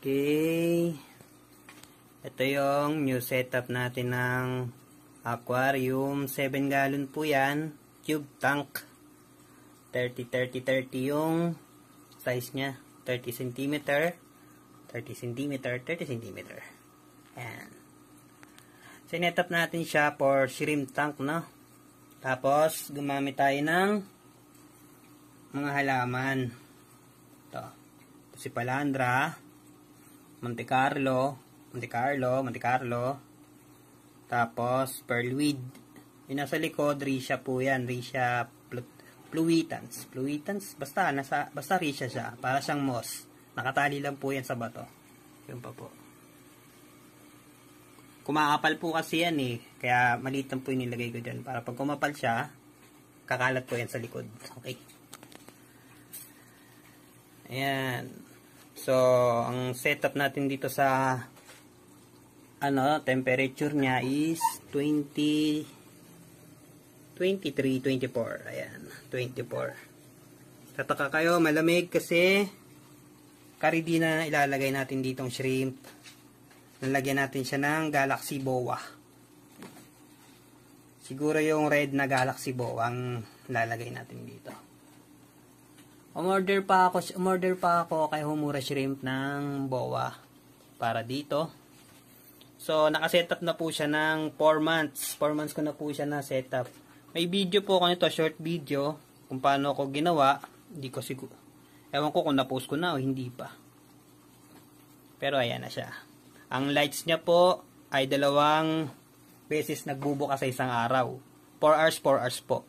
Okay. Ito yung new setup natin ng aquarium. 7 gallon po yan. Cube tank. 30 yung size niya. 30 cm. 30 cm. 30 cm. Ayan. Sinetap natin siya for shrimp tank, no? Tapos, gumamit tayo ng mga halaman. Ito. Si Palandra. Monte Carlo. Tapos, pearlweed. Yung nasa likod, Risha po yan. Risha fluitans. Basta Risha siya. Para siyang moss. Nakatali lang po yan sa bato. Yun pa po. Kumakapal po kasi yan eh. Kaya maliit lang po yung nilagay ko dyan. Para pag kumapal siya, kakalat po yan sa likod. Okay. Ayan. So, ang setup natin dito sa temperature niya is 23, 24. Ayan, 24. Tataka kayo, malamig kasi karidi na ilalagay natin ditong shrimp. Nalagyan natin siya ng Galaxy Boa. Siguro yung red na Galaxy Boa ang lalagay natin dito. Umorder pa ako kay Humura Shrimp ng boa para dito. So, nakasetup na po siya ng 4 months. 4 months ko na po siya na setup. May video po ako nito, short video, kung paano ko ginawa. Hindi ko siguro. Ewan ko kung na-post ko na o hindi pa. Pero ayan na siya. Ang lights niya po ay 2 beses nagbubukas sa isang araw. 4 hours po.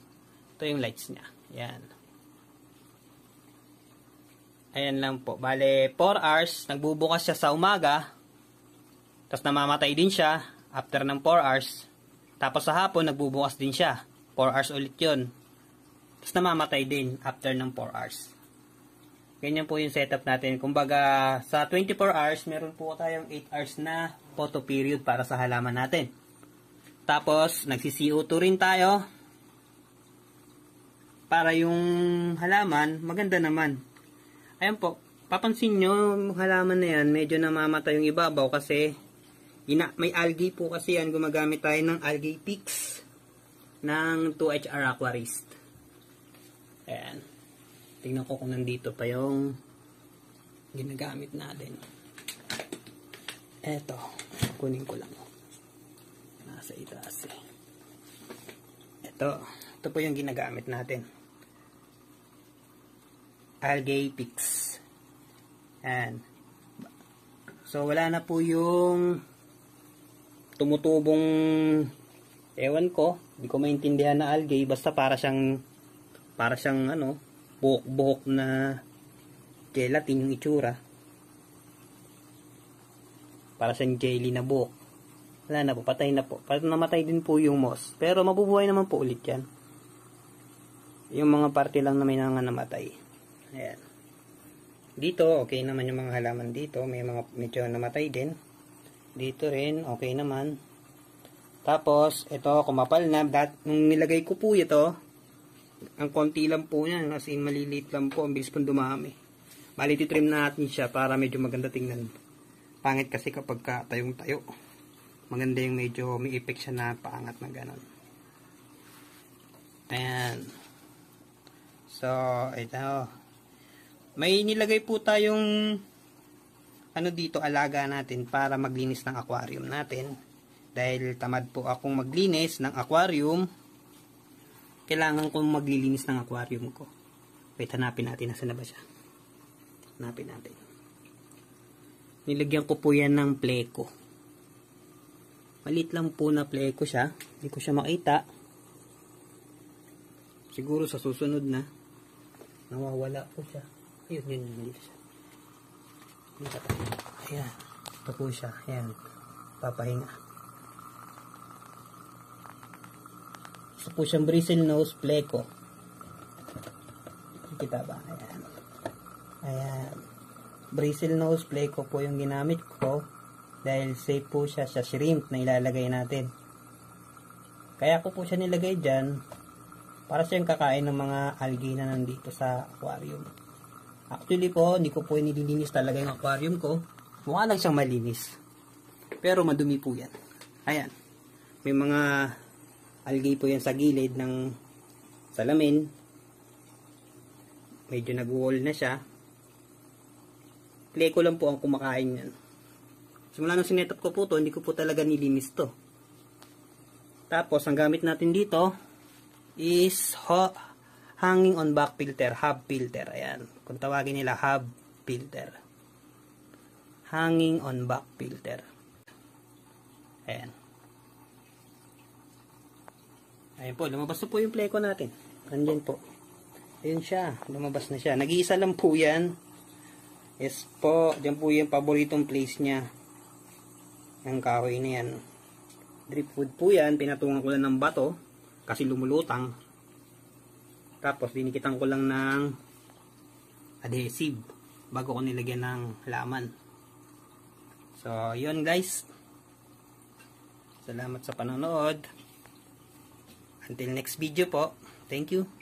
Ito yung lights niya. Ayan. Ayan lang po. Bale, 4 hours, nagbubukas siya sa umaga. Tapos namamatay din siya after ng 4 hours. Tapos sa hapon, nagbubukas din siya. 4 hours ulit yun. Tapos namamatay din after ng 4 hours. Ganyan po yung setup natin. Kumbaga, sa 24 hours, meron po tayong 8 hours na photo period para sa halaman natin. Tapos, nagsi-CO2 rin tayo. Para yung halaman, maganda naman. Ayan po, papansin nyo, halaman na yan, medyo namamatay yung ibabaw kasi may algae po kasi yan. Gumagamit tayo ng algae pix ng 2HR Aquarist. Ayan. Tingnan ko kung nandito pa yung ginagamit natin. Eto, kunin ko lang. Nasa itaas eh. Ito po yung ginagamit natin. Algae pix. Ayan. So, wala na po yung tumutubong ewan ko. Hindi ko maintindihan na algae. Basta para siyang buhok-buhok na gelatin yung itsura. Para siyang jelly na buhok. Wala na po. Patay na po. Namatay din po yung moss. Pero mabubuhay naman po ulit yan. Yung mga parte lang na may namatay. Ayan. Dito, okay naman yung mga halaman dito. May mga medyo namatay din. Dito rin, okay naman. Tapos, ito, kumapal na. Nung nilagay ko po ito, ang konti lang po yan. Kasi maliliit lang po. Ang bilis pong dumami. Bali, titrim natin siya para medyo maganda tingnan. Pangit kasi kapag tayong-tayo. Maganda yung medyo may effect siya na paangat na gano'n. Ayan. So, ito. May nilagay po tayong dito, alaga natin para maglinis ng aquarium natin. Dahil tamad po akong maglinis ng aquarium, kailangan kong maglilinis ng aquarium ko. Wait, hanapin natin. Nasaan na ba siya? Hanapin natin. Nilagyan ko po yan ng pleko. Malit lang po na pleko siya. Hindi ko siya makita. Siguro sa susunod na nawawala po siya. Ayun, dito siya. Dito tayo. Ayan. Ito po siya. Ayan. Papahinga. Ito po siyang bristle nose pleco. Kita ba? Ayan. Ayan. Bristle nose pleco po yung ginamit ko. Dahil safe po siya sa shrimp na ilalagay natin. Kaya ko po siya nilagay dyan para siyang kakain ng mga algae na nandito sa aquarium. Actually po, hindi ko po nililinis talaga yung aquarium ko. Mukha lang siyang malinis. Pero madumi po yan. Ayan. May mga algae po yan sa gilid ng salamin. Medyo nag-wall na siya. Play ko lang po ang kumakain yan. Simula nung sinetap ko po to, hindi ko po talaga nilinis to. Tapos, ang gamit natin dito is hanging on back filter, hub filter. Ayan. Kung tawagin nila, hub filter. Hanging on back filter. Ayan. Ayan po, lumabas na po yung play ko natin. Andyan po. Ayun siya, lumabas na siya. Nag-iisa lang po yan. Yes po, dyan po yung paboritong place niya. Yung kahoy na yan. Driftwood po yan, pinatungan ko lang ng bato kasi lumulutang. Tapos dinikitan ko lang ng adhesive bago ko nilagyan ng laman. So, yun guys. Salamat sa panonood. Until next video po. Thank you.